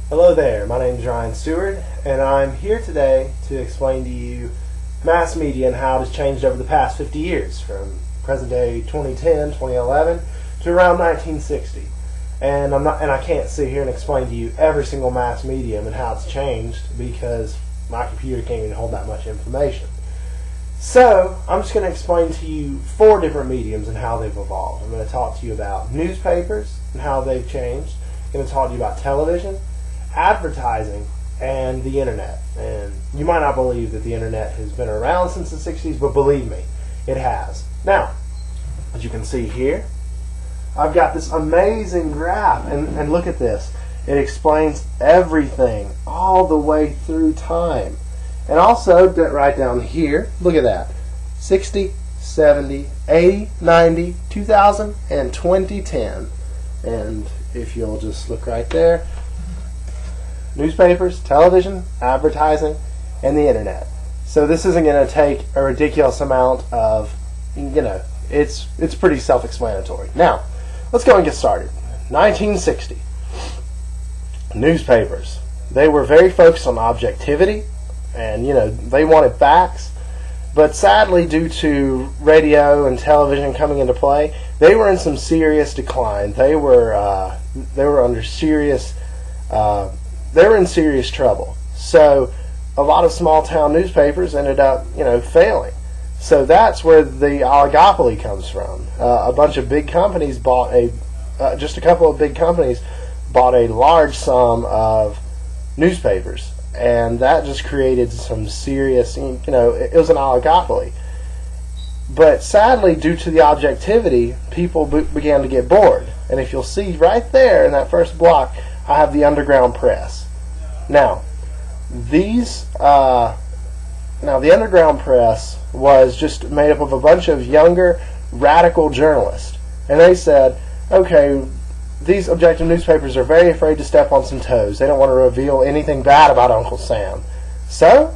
Hello there, my name is Ryan Stewart, and I'm here today to explain to you mass media and how it has changed over the past 50 years, from present day 2010, 2011 to around 1960. And I can't sit here and explain to you every single mass medium and how it's changed because my computer can't even hold that much information. So I'm just going to explain to you 4 different mediums and how they've evolved. I'm going to talk to you about newspapers and how they've changed. I'm going to talk to you about television, advertising, and the internet. And you might not believe that the internet has been around since the 60s, but believe me, it has. Now, as you can see here, I've got this amazing graph, and look at this. It explains everything all the way through time. And also, right down here, look at that. 60, 70, 80, 90, 2000, and 2010. And if you'll just look right there, newspapers, television, advertising, and the internet. So this isn't going to take a ridiculous amount of, it's pretty self-explanatory. Now, let's go and get started. 1960. Newspapers. They were very focused on objectivity, and they wanted facts. But sadly, due to radio and television coming into play, they were in some serious decline. They were under serious. They were in serious trouble. So a lot of small town newspapers ended up, failing. So that's where the oligopoly comes from. A bunch of big companies bought just a couple of big companies bought a large sum of newspapers, and that just created some serious, it was an oligopoly. But sadly, due to the objectivity, people began to get bored. And if you'll see right there in that first block, I have the underground press. Now, the underground press was just made up of a bunch of younger, radical journalists. And they said, okay, these objective newspapers are very afraid to step on some toes. They don't want to reveal anything bad about Uncle Sam. So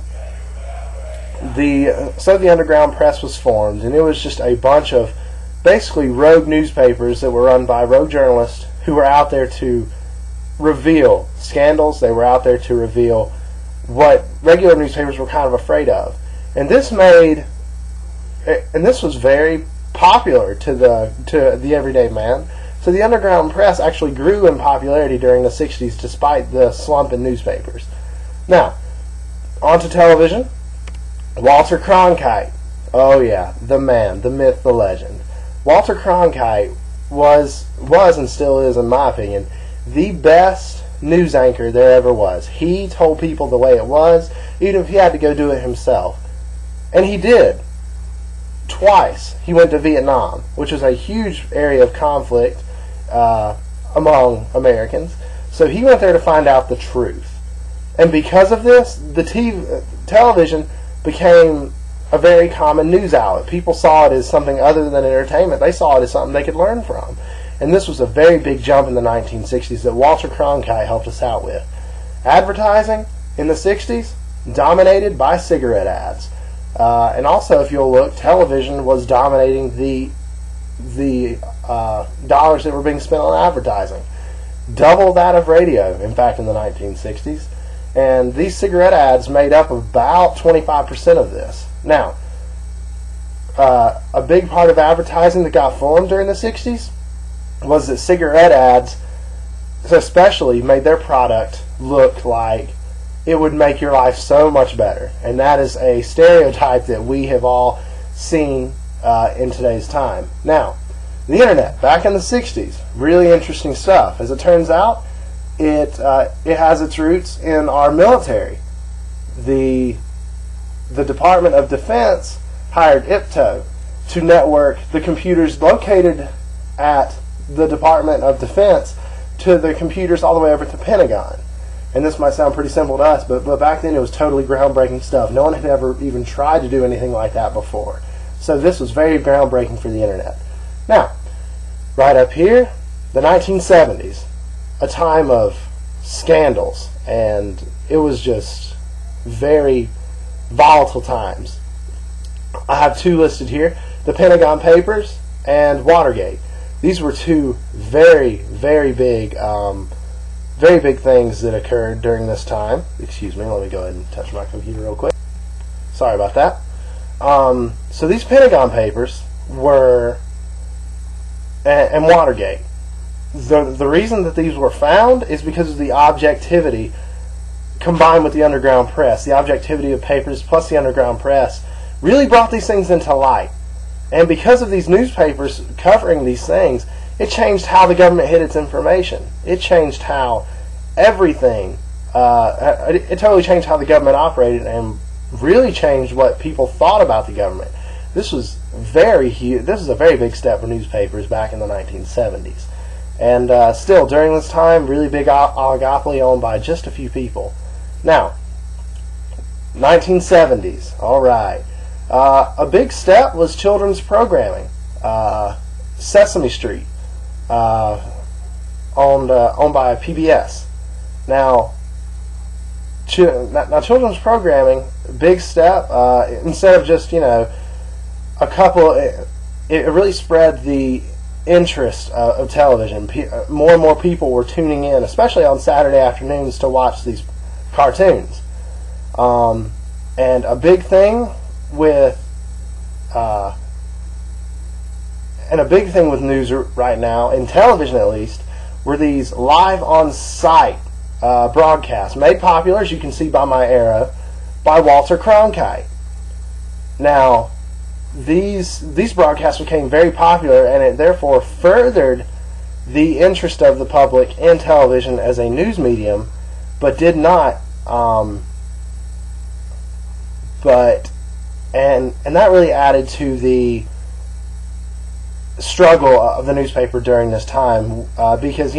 the underground press was formed, and it was just a bunch of basically rogue newspapers that were run by rogue journalists who were out there to reveal scandals. They were out there to reveal what regular newspapers were kind of afraid of. And this was very popular to the everyday man. So the underground press actually grew in popularity during the 60s despite the slump in newspapers. Now, on to television. Walter Cronkite. Oh yeah, the man, the myth, the legend. Walter Cronkite was and still is, in my opinion, the best news anchor there ever was. He told people the way it was, even if he had to go do it himself. And he did. Twice he went to Vietnam, which was a huge area of conflict among Americans. So he went there to find out the truth. And because of this, the television became a very common news outlet. People saw it as something other than entertainment. They saw it as something they could learn from. And this was a very big jump in the 1960s that Walter Cronkite helped us out with. Advertising in the 60s dominated by cigarette ads. And also, if you'll look, television was dominating the dollars that were being spent on advertising. Double that of radio, in fact, in the 1960s. And these cigarette ads made up about 25% of this. Now, a big part of advertising that got formed during the 60s was that cigarette ads, especially, made their product look like it would make your life so much better. And that is a stereotype that we have all seen in today's time. Now, the internet, back in the 60s, really interesting stuff. As it turns out, it has its roots in our military. The Department of Defense hired IPTO to network the computers located at the Department of Defense to the computers all the way over to Pentagon. And this might sound pretty simple to us, but back then it was totally groundbreaking stuff. No one had ever even tried to do anything like that before. So this was very groundbreaking for the internet. Now, right up here, the 1970s, a time of scandals, and it was just very volatile times. I have 2 listed here, the Pentagon Papers and Watergate. These were 2 very, very big very big things that occurred during this time. Excuse me, let me go ahead and touch my computer real quick. Sorry about that. So these Pentagon Papers were, and Watergate. The reason that these were found is because of the objectivity combined with the underground press. The objectivity of papers plus the underground press really brought these things into light. And because of these newspapers covering these things, it changed how the government hid its information. It changed how everything, it totally changed how the government operated and really changed what people thought about the government. This was very huge. This is a very big step for newspapers back in the 1970s. And still, during this time, really big oligopoly owned by just a few people. Now, 1970s, all right. A big step was children's programming. Sesame Street, owned by PBS. Now, children's programming, big step. Instead of just, a couple, it really spread the interest of television. More and more people were tuning in, especially on Saturday afternoons, to watch these cartoons. And a big thing with news right now, in television at least, were these live on-site broadcasts made popular, as you can see by my arrow, by Walter Cronkite. Now, these broadcasts became very popular, and it therefore furthered the interest of the public in television as a news medium, but did not. And that really added to the struggle of the newspaper during this time, because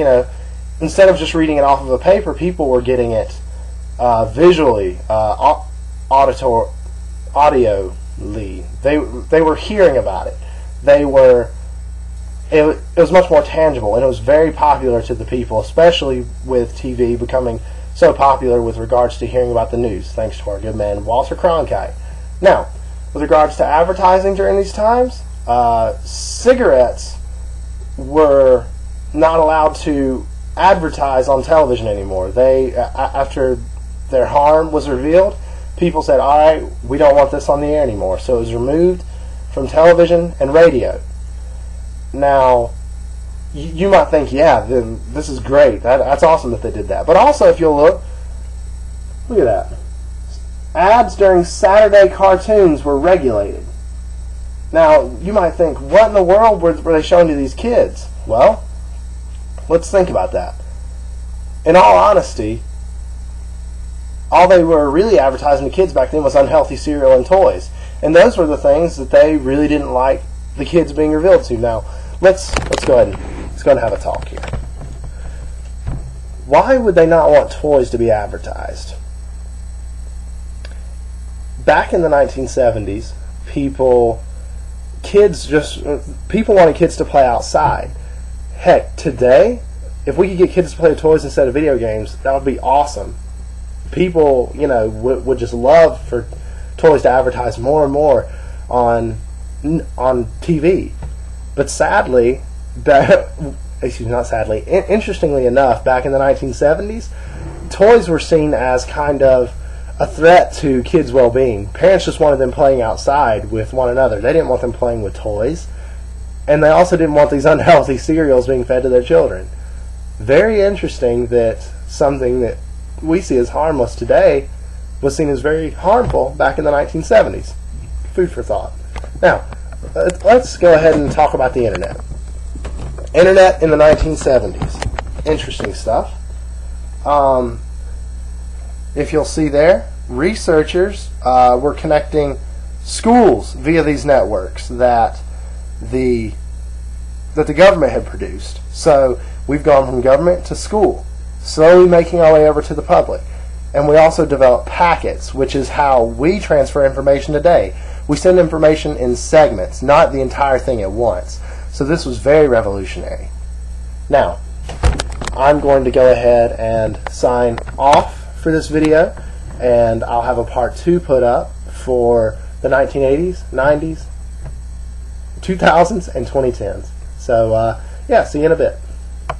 instead of just reading it off of a paper, people were getting it visually, audioly. They were hearing about it. It was much more tangible, and it was very popular to the people, especially with TV becoming so popular with regards to hearing about the news, thanks to our good man Walter Cronkite. Now, with regards to advertising during these times, cigarettes were not allowed to advertise on television anymore. After their harm was revealed, people said, all right, we don't want this on the air anymore. So it was removed from television and radio. Now, you might think, yeah, this is great. That's awesome that they did that. But also, if you'll look at that. Ads during Saturday cartoons were regulated. Now, you might think, what in the world were they showing to these kids? Well, let's think about that. In all honesty, all they were really advertising to kids back then was unhealthy cereal and toys. And those were the things that they really didn't like the kids being revealed to. Now, let's go ahead and have a talk here. Why would they not want toys to be advertised? Back in the 1970s, people wanted kids to play outside. Heck, today, if we could get kids to play with toys instead of video games, that would be awesome. People, would just love for toys to advertise more and more on TV. But sadly, interestingly enough, back in the 1970s, toys were seen as kind of a threat to kids' well-being. Parents just wanted them playing outside with one another. They didn't want them playing with toys. And they also didn't want these unhealthy cereals being fed to their children. Very interesting that something that we see as harmless today was seen as very harmful back in the 1970s. Food for thought. Now, let's go ahead and talk about the Internet. Internet in the 1970s. Interesting stuff. If you'll see there, researchers were connecting schools via these networks that the government had produced. So we've gone from government to school, slowly making our way over to the public. And we also developed packets, which is how we transfer information today. We send information in segments, not the entire thing at once. So this was very revolutionary. Now, I'm going to go ahead and sign off for this video, and I'll have a part 2 put up for the 1980s, 90s, 2000s, and 2010s. So, yeah, see you in a bit.